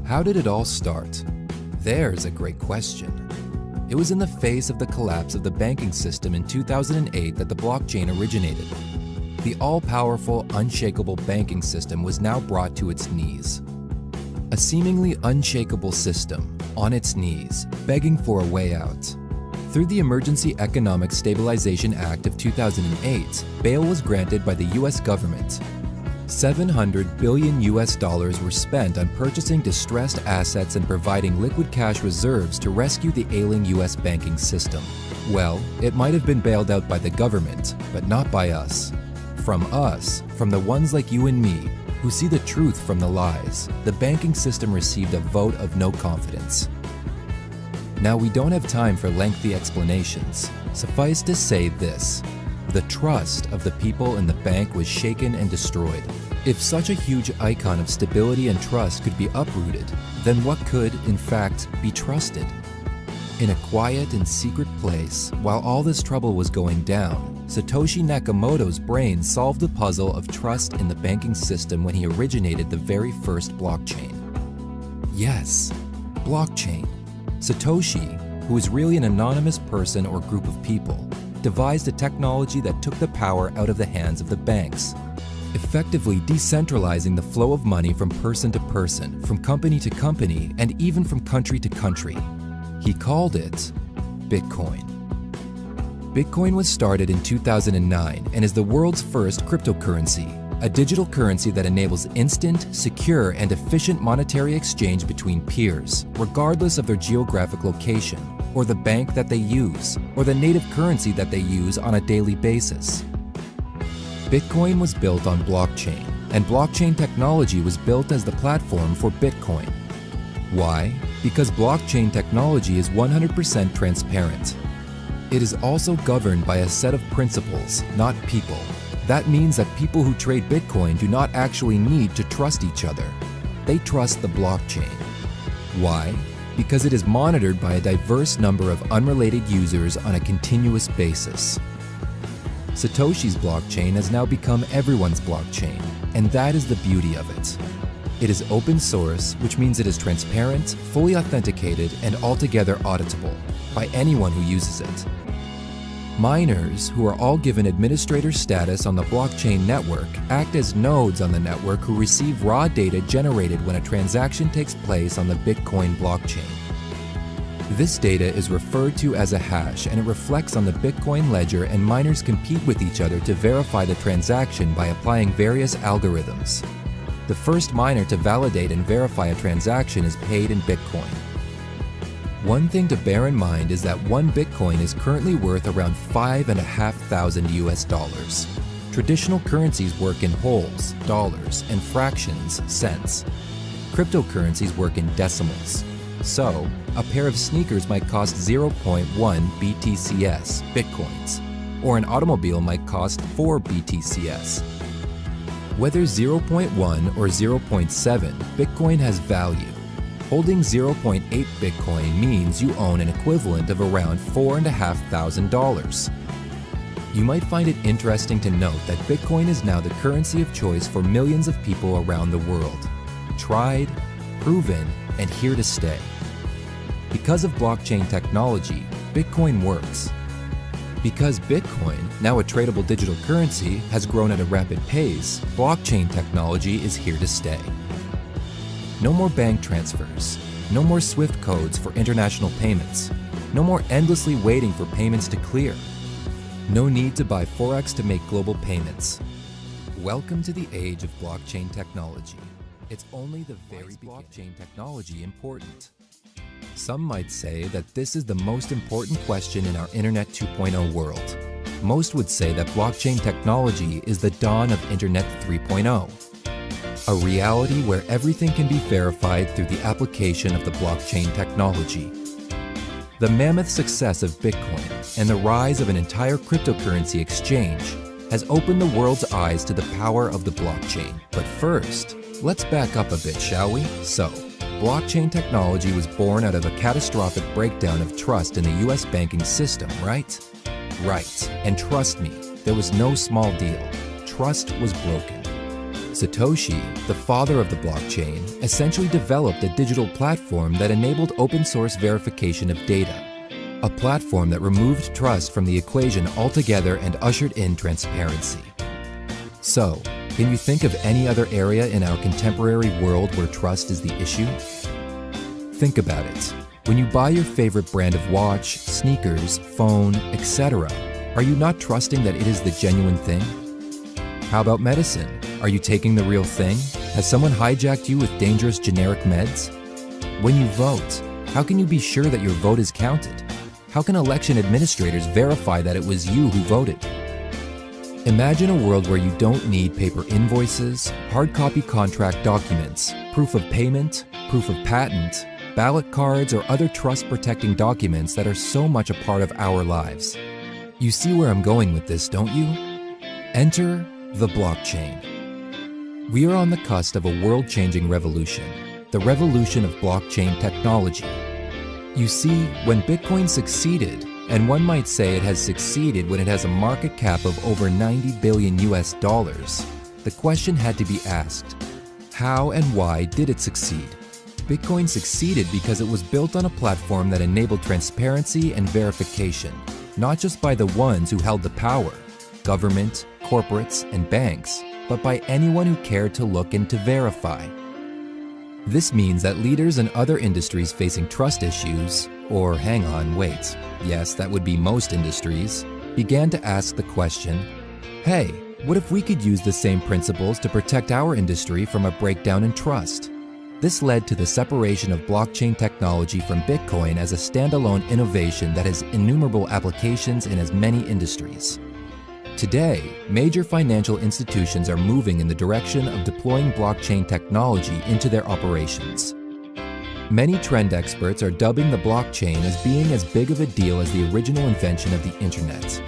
How did it all start? There's a great question. It was in the face of the collapse of the banking system in 2008 that the blockchain originated. The all-powerful, unshakable banking system was now brought to its knees. A seemingly unshakable system, on its knees, begging for a way out. Through the Emergency Economic Stabilization Act of 2008, bail was granted by the U.S. government. $700 billion were spent on purchasing distressed assets and providing liquid cash reserves to rescue the ailing U.S. banking system. Well, it might have been bailed out by the government, but not by us. From us, from the ones like you and me, who see the truth from the lies, the banking system received a vote of no confidence. Now, we don't have time for lengthy explanations. Suffice to say this: the trust of the people in the bank was shaken and destroyed. If such a huge icon of stability and trust could be uprooted, then what could, in fact, be trusted? In a quiet and secret place, while all this trouble was going down, Satoshi Nakamoto's brain solved the puzzle of trust in the banking system when he originated the very first blockchain. Yes, blockchain. Satoshi, who is really an anonymous person or group of people, devised a technology that took the power out of the hands of the banks, effectively decentralizing the flow of money from person to person, from company to company, and even from country to country. He called it Bitcoin. Bitcoin was started in 2009 and is the world's first cryptocurrency, a digital currency that enables instant, secure, and efficient monetary exchange between peers, regardless of their geographic location, or the bank that they use, or the native currency that they use on a daily basis. Bitcoin was built on blockchain, and blockchain technology was built as the platform for Bitcoin. Why? Because blockchain technology is 100% transparent. It is also governed by a set of principles, not people. That means that people who trade Bitcoin do not actually need to trust each other. They trust the blockchain. Why? Because it is monitored by a diverse number of unrelated users on a continuous basis. Satoshi's blockchain has now become everyone's blockchain, and that is the beauty of it. It is open source, which means it is transparent, fully authenticated, and altogether auditable by anyone who uses it. Miners, who are all given administrator status on the blockchain network, act as nodes on the network who receive raw data generated when a transaction takes place on the Bitcoin blockchain. This data is referred to as a hash, and it reflects on the Bitcoin ledger, and miners compete with each other to verify the transaction by applying various algorithms. The first miner to validate and verify a transaction is paid in Bitcoin. One thing to bear in mind is that one Bitcoin is currently worth around $5,500 US. Traditional currencies work in wholes, dollars, and fractions, cents. Cryptocurrencies work in decimals. So, a pair of sneakers might cost 0.1 BTCS, Bitcoins, or an automobile might cost 4 BTCS. Whether 0.1 or 0.7, Bitcoin has value. Holding 0.8 Bitcoin means you own an equivalent of around $4,500. You might find it interesting to note that Bitcoin is now the currency of choice for millions of people around the world. Tried, proven, and here to stay. Because of blockchain technology, Bitcoin works. Because Bitcoin, now a tradable digital currency, has grown at a rapid pace, blockchain technology is here to stay. No more bank transfers. No more SWIFT codes for international payments. No more endlessly waiting for payments to clear. No need to buy Forex to make global payments. Welcome to the age of blockchain technology. It's only the very blockchain technology important. Some might say that this is the most important question in our Internet 2.0 world. Most would say that blockchain technology is the dawn of Internet 3.0. A reality where everything can be verified through the application of the blockchain technology. The mammoth success of Bitcoin and the rise of an entire cryptocurrency exchange has opened the world's eyes to the power of the blockchain. But first, let's back up a bit, shall we? So, blockchain technology was born out of a catastrophic breakdown of trust in the US banking system, right? Right. And trust me, there was no small deal. Trust was broken. Satoshi, the father of the blockchain, essentially developed a digital platform that enabled open-source verification of data, a platform that removed trust from the equation altogether and ushered in transparency. So, can you think of any other area in our contemporary world where trust is the issue? Think about it. When you buy your favorite brand of watch, sneakers, phone, etc., are you not trusting that it is the genuine thing? How about medicine? Are you taking the real thing? Has someone hijacked you with dangerous generic meds? When you vote, how can you be sure that your vote is counted? How can election administrators verify that it was you who voted? Imagine a world where you don't need paper invoices, hard copy contract documents, proof of payment, proof of patent, ballot cards, or other trust-protecting documents that are so much a part of our lives. You see where I'm going with this, don't you? Enter the blockchain. We are on the cusp of a world-changing revolution, the revolution of blockchain technology. You see, when Bitcoin succeeded, and one might say it has succeeded when it has a market cap of over $90 billion, the question had to be asked, how and why did it succeed? Bitcoin succeeded because it was built on a platform that enabled transparency and verification, not just by the ones who held the power, government, corporates, and banks, but by anyone who cared to look and to verify. This means that leaders in other industries facing trust issues, or hang on, wait, yes, that would be most industries, began to ask the question, hey, what if we could use the same principles to protect our industry from a breakdown in trust? This led to the separation of blockchain technology from Bitcoin as a standalone innovation that has innumerable applications in as many industries. Today, major financial institutions are moving in the direction of deploying blockchain technology into their operations. Many trend experts are dubbing the blockchain as being as big of a deal as the original invention of the internet.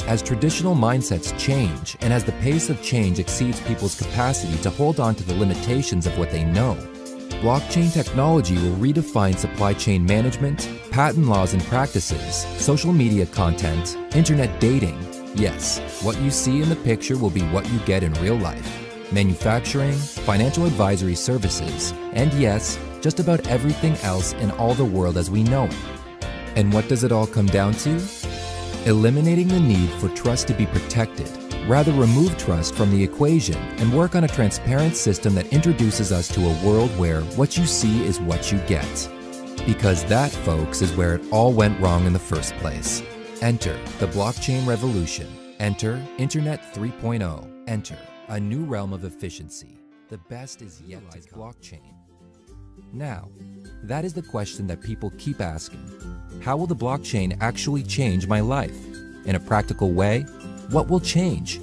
As traditional mindsets change and as the pace of change exceeds people's capacity to hold on to the limitations of what they know, blockchain technology will redefine supply chain management, patent laws and practices, social media content, internet dating. Yes, what you see in the picture will be what you get in real life. Manufacturing, financial advisory services, and yes, just about everything else in all the world as we know it. And what does it all come down to? Eliminating the need for trust to be protected. Rather, remove trust from the equation and work on a transparent system that introduces us to a world where what you see is what you get. Because that, folks, is where it all went wrong in the first place. Enter the blockchain revolution. Enter Internet 3.0. Enter a new realm of efficiency. The best is yet to come. Blockchain. Now, that is the question that people keep asking. How will the blockchain actually change my life? In a practical way, what will change?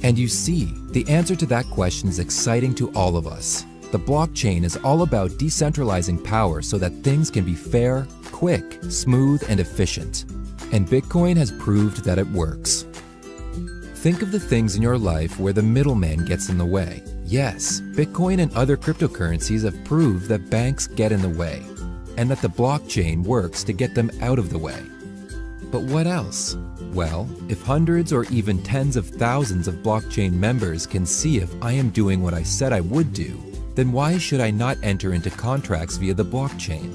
And you see, the answer to that question is exciting to all of us. The blockchain is all about decentralizing power so that things can be fair, quick, smooth, and efficient. And Bitcoin has proved that it works. Think of the things in your life where the middleman gets in the way. Yes, Bitcoin and other cryptocurrencies have proved that banks get in the way, and that the blockchain works to get them out of the way. But what else? Well, if hundreds or even tens of thousands of blockchain members can see if I am doing what I said I would do, then why should I not enter into contracts via the blockchain?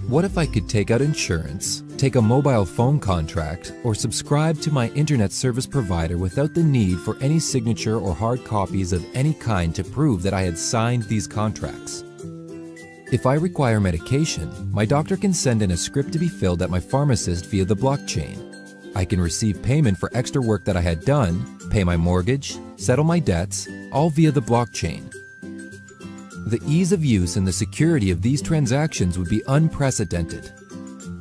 What if I could take out insurance, take a mobile phone contract, or subscribe to my internet service provider without the need for any signature or hard copies of any kind to prove that I had signed these contracts? If I require medication, my doctor can send in a script to be filled at my pharmacist via the blockchain. I can receive payment for extra work that I had done, pay my mortgage, settle my debts, all via the blockchain. The ease of use and the security of these transactions would be unprecedented.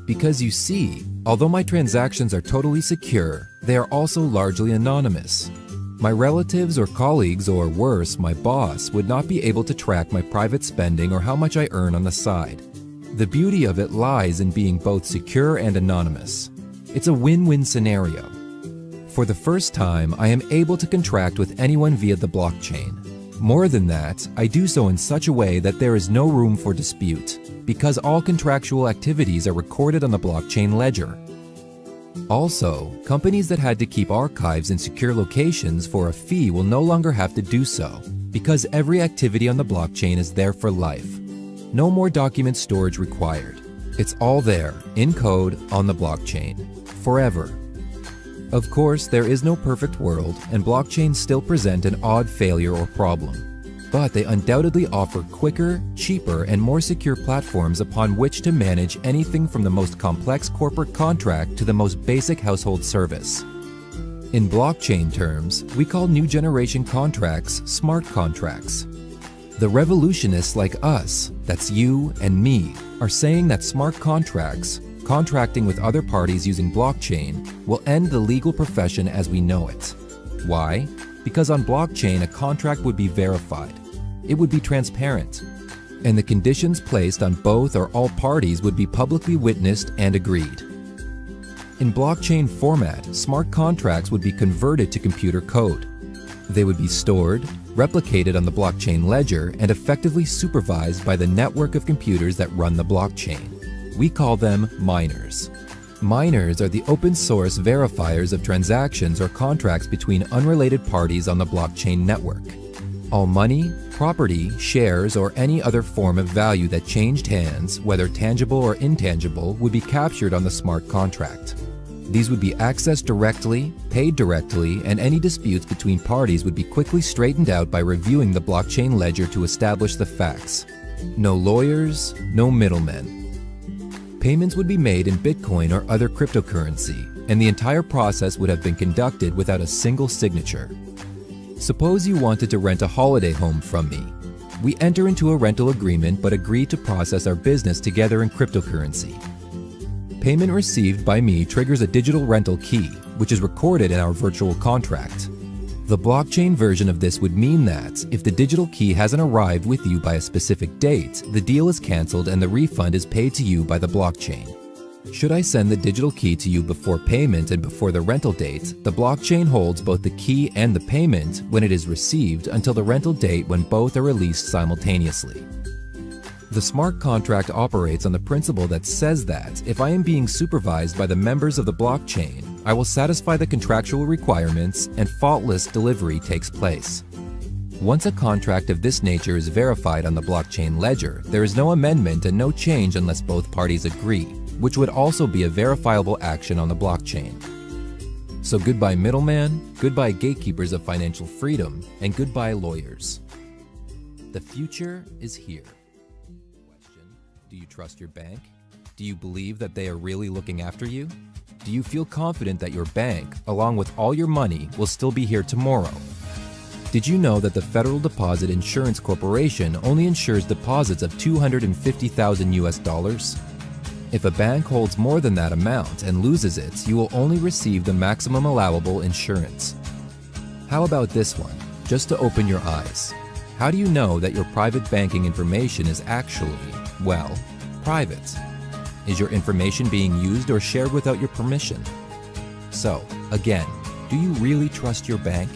Because you see, although my transactions are totally secure, they are also largely anonymous. My relatives or colleagues, or worse, my boss, would not be able to track my private spending or how much I earn on the side. The beauty of it lies in being both secure and anonymous. It's a win-win scenario. For the first time, I am able to contract with anyone via the blockchain. More than that, I do so in such a way that there is no room for dispute, because all contractual activities are recorded on the blockchain ledger. Also, companies that had to keep archives in secure locations for a fee will no longer have to do so, because every activity on the blockchain is there for life. No more document storage required. It's all there, in code, on the blockchain, forever. Of course, there is no perfect world, and blockchains still present an odd failure or problem. But they undoubtedly offer quicker, cheaper, and more secure platforms upon which to manage anything from the most complex corporate contract to the most basic household service. In blockchain terms, we call new generation contracts smart contracts. The revolutionists like us, that's you and me, are saying that smart contracts, contracting with other parties using blockchain, will end the legal profession as we know it. Why? Because on blockchain, a contract would be verified. It would be transparent, and the conditions placed on both or all parties would be publicly witnessed and agreed. In blockchain format, smart contracts would be converted to computer code. They would be stored, replicated on the blockchain ledger, and effectively supervised by the network of computers that run the blockchain. We call them miners. Miners are the open source verifiers of transactions or contracts between unrelated parties on the blockchain network. All money, property, shares, or any other form of value that changed hands, whether tangible or intangible, would be captured on the smart contract. These would be accessed directly, paid directly, and any disputes between parties would be quickly straightened out by reviewing the blockchain ledger to establish the facts. No lawyers, no middlemen. Payments would be made in Bitcoin or other cryptocurrency, and the entire process would have been conducted without a single signature. Suppose you wanted to rent a holiday home from me. We enter into a rental agreement but agree to process our business together in cryptocurrency. Payment received by me triggers a digital rental key, which is recorded in our virtual contract. The blockchain version of this would mean that if the digital key hasn't arrived with you by a specific date, the deal is canceled and the refund is paid to you by the blockchain. Should I send the digital key to you before payment and before the rental date, the blockchain holds both the key and the payment when it is received until the rental date when both are released simultaneously. The smart contract operates on the principle that says that if I am being supervised by the members of the blockchain, I will satisfy the contractual requirements and faultless delivery takes place. Once a contract of this nature is verified on the blockchain ledger, there is no amendment and no change unless both parties agree, which would also be a verifiable action on the blockchain. So goodbye middleman, goodbye gatekeepers of financial freedom, and goodbye lawyers. The future is here. Question: do you trust your bank? Do you believe that they are really looking after you? Do you feel confident that your bank, along with all your money, will still be here tomorrow? Did you know that the Federal Deposit Insurance Corporation only insures deposits of $250,000 US? If a bank holds more than that amount and loses it, you will only receive the maximum allowable insurance. How about this one, just to open your eyes? How do you know that your private banking information is actually, well, private? Is your information being used or shared without your permission? So, again, do you really trust your bank?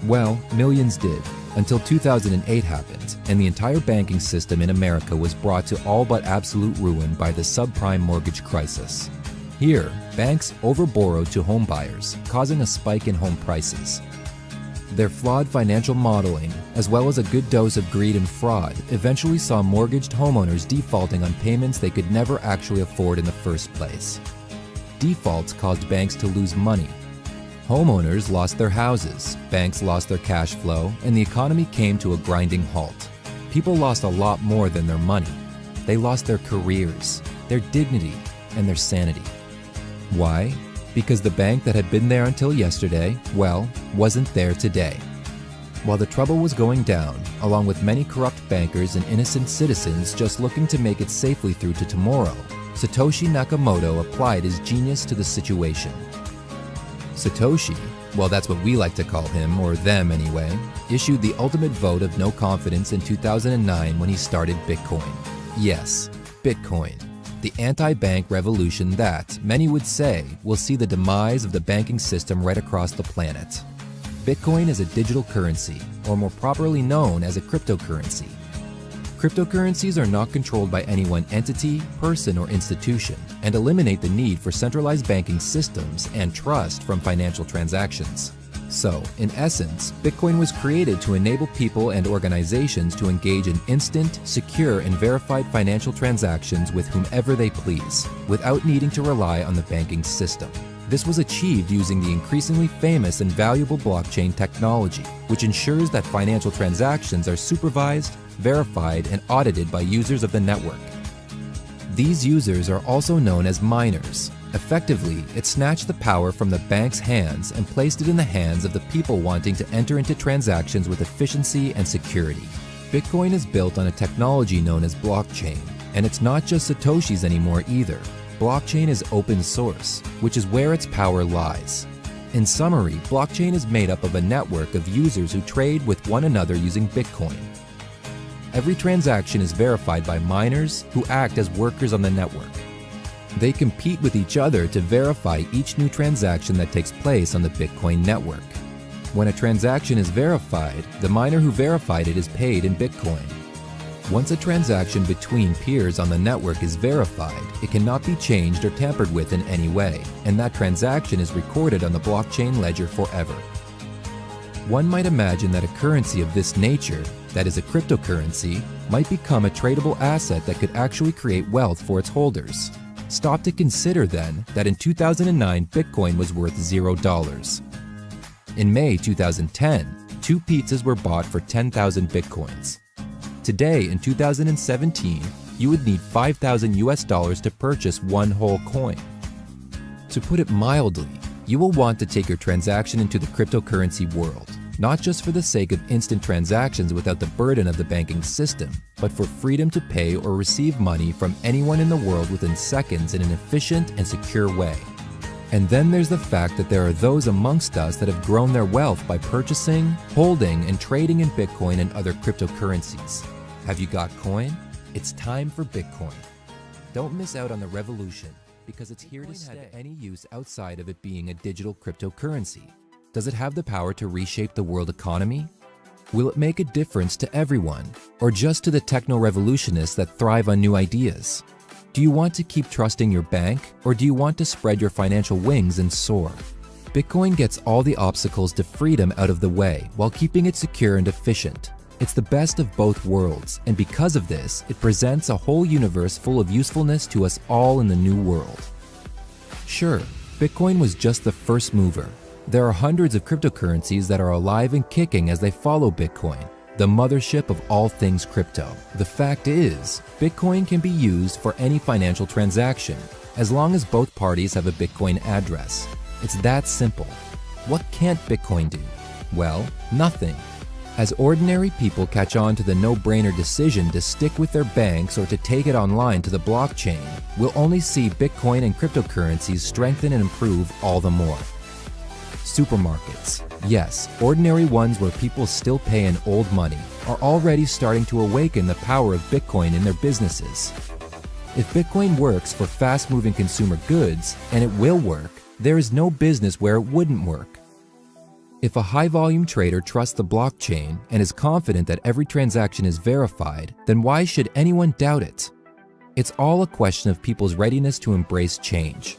Well, millions did, until 2008 happened, and the entire banking system in America was brought to all but absolute ruin by the subprime mortgage crisis. Here, banks overborrowed to home buyers, causing a spike in home prices. Their flawed financial modeling, as well as a good dose of greed and fraud, eventually saw mortgaged homeowners defaulting on payments they could never actually afford in the first place. Defaults caused banks to lose money. Homeowners lost their houses, banks lost their cash flow, and the economy came to a grinding halt. People lost a lot more than their money. They lost their careers, their dignity, and their sanity. Why? Because the bank that had been there until yesterday, well, wasn't there today. While the trouble was going down, along with many corrupt bankers and innocent citizens just looking to make it safely through to tomorrow, Satoshi Nakamoto applied his genius to the situation. Satoshi, well, that's what we like to call him, or them anyway, issued the ultimate vote of no confidence in 2009 when he started Bitcoin. Yes, Bitcoin. The anti-bank revolution that, many would say, will see the demise of the banking system right across the planet. Bitcoin is a digital currency, or more properly known as a cryptocurrency. Cryptocurrencies are not controlled by any one entity, person, or institution, and eliminate the need for centralized banking systems and trust from financial transactions. So, in essence, Bitcoin was created to enable people and organizations to engage in instant, secure, and verified financial transactions with whomever they please, without needing to rely on the banking system. This was achieved using the increasingly famous and valuable blockchain technology, which ensures that financial transactions are supervised, verified, and audited by users of the network. These users are also known as miners. Effectively, it snatched the power from the bank's hands and placed it in the hands of the people wanting to enter into transactions with efficiency and security. Bitcoin is built on a technology known as blockchain, and it's not just Satoshis anymore either. Blockchain is open source, which is where its power lies. In summary, blockchain is made up of a network of users who trade with one another using Bitcoin. Every transaction is verified by miners who act as workers on the network. They compete with each other to verify each new transaction that takes place on the Bitcoin network. When a transaction is verified, the miner who verified it is paid in Bitcoin. Once a transaction between peers on the network is verified, it cannot be changed or tampered with in any way, and that transaction is recorded on the blockchain ledger forever. One might imagine that a currency of this nature, that is a cryptocurrency, might become a tradable asset that could actually create wealth for its holders. Stop to consider then that in 2009, Bitcoin was worth $0. In May 2010, 2 pizzas were bought for 10,000 Bitcoins. Today, in 2017, you would need $5,000 to purchase one whole coin. To put it mildly, you will want to take your transaction into the cryptocurrency world, not just for the sake of instant transactions without the burden of the banking system, but for freedom to pay or receive money from anyone in the world within seconds in an efficient and secure way. And then there's the fact that there are those amongst us that have grown their wealth by purchasing, holding, and trading in Bitcoin and other cryptocurrencies. Have you got coin? It's time for Bitcoin. Don't miss out on the revolution, because it's here to stay. Have any use outside of it being a digital cryptocurrency? Does it have the power to reshape the world economy? Will it make a difference to everyone, or just to the techno-revolutionists that thrive on new ideas? Do you want to keep trusting your bank, or do you want to spread your financial wings and soar? Bitcoin gets all the obstacles to freedom out of the way while keeping it secure and efficient. It's the best of both worlds, and because of this, it presents a whole universe full of usefulness to us all in the new world. Sure, Bitcoin was just the first mover. There are hundreds of cryptocurrencies that are alive and kicking as they follow Bitcoin, the mothership of all things crypto. The fact is, Bitcoin can be used for any financial transaction, as long as both parties have a Bitcoin address. It's that simple. What can't Bitcoin do? Well, nothing. As ordinary people catch on to the no-brainer decision to stick with their banks or to take it online to the blockchain, we'll only see Bitcoin and cryptocurrencies strengthen and improve all the more. Supermarkets, yes, ordinary ones where people still pay in old money, are already starting to awaken the power of Bitcoin in their businesses. If Bitcoin works for fast-moving consumer goods, and it will work, there is no business where it wouldn't work. If a high-volume trader trusts the blockchain and is confident that every transaction is verified, then why should anyone doubt it? It's all a question of people's readiness to embrace change,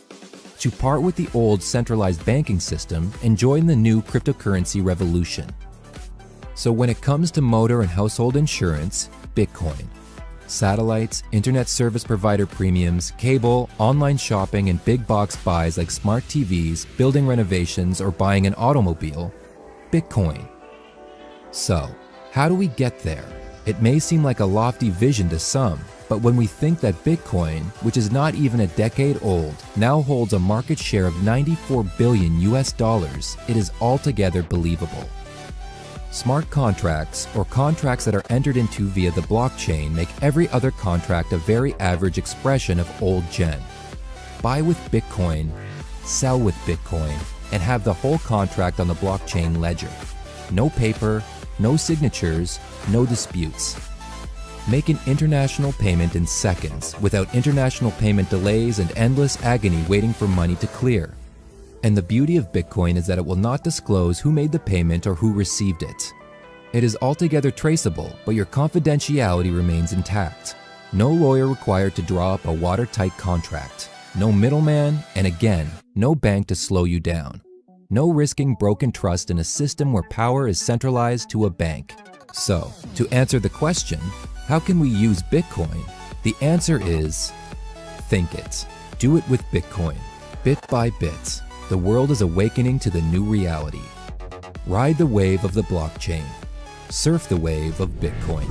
to part with the old centralized banking system and join the new cryptocurrency revolution. So when it comes to motor and household insurance, Bitcoin. Satellites, internet service provider premiums, cable, online shopping, and big box buys like smart TVs, building renovations, or buying an automobile, Bitcoin. So, how do we get there? It may seem like a lofty vision to some, but when we think that Bitcoin, which is not even a decade old, now holds a market share of $94 billion, it is altogether believable. Smart contracts, or contracts that are entered into via the blockchain, make every other contract a very average expression of old gen. Buy with Bitcoin, sell with Bitcoin, and have the whole contract on the blockchain ledger. No paper, no signatures, no disputes. Make an international payment in seconds without international payment delays and endless agony waiting for money to clear. And the beauty of Bitcoin is that it will not disclose who made the payment or who received it. It is altogether traceable, but your confidentiality remains intact. No lawyer required to draw up a watertight contract. No middleman, and again, no bank to slow you down. No risking broken trust in a system where power is centralized to a bank. So, to answer the question, how can we use Bitcoin? The answer is, think it. Do it with Bitcoin. Bit by bit, the world is awakening to the new reality. Ride the wave of the blockchain. Surf the wave of Bitcoin.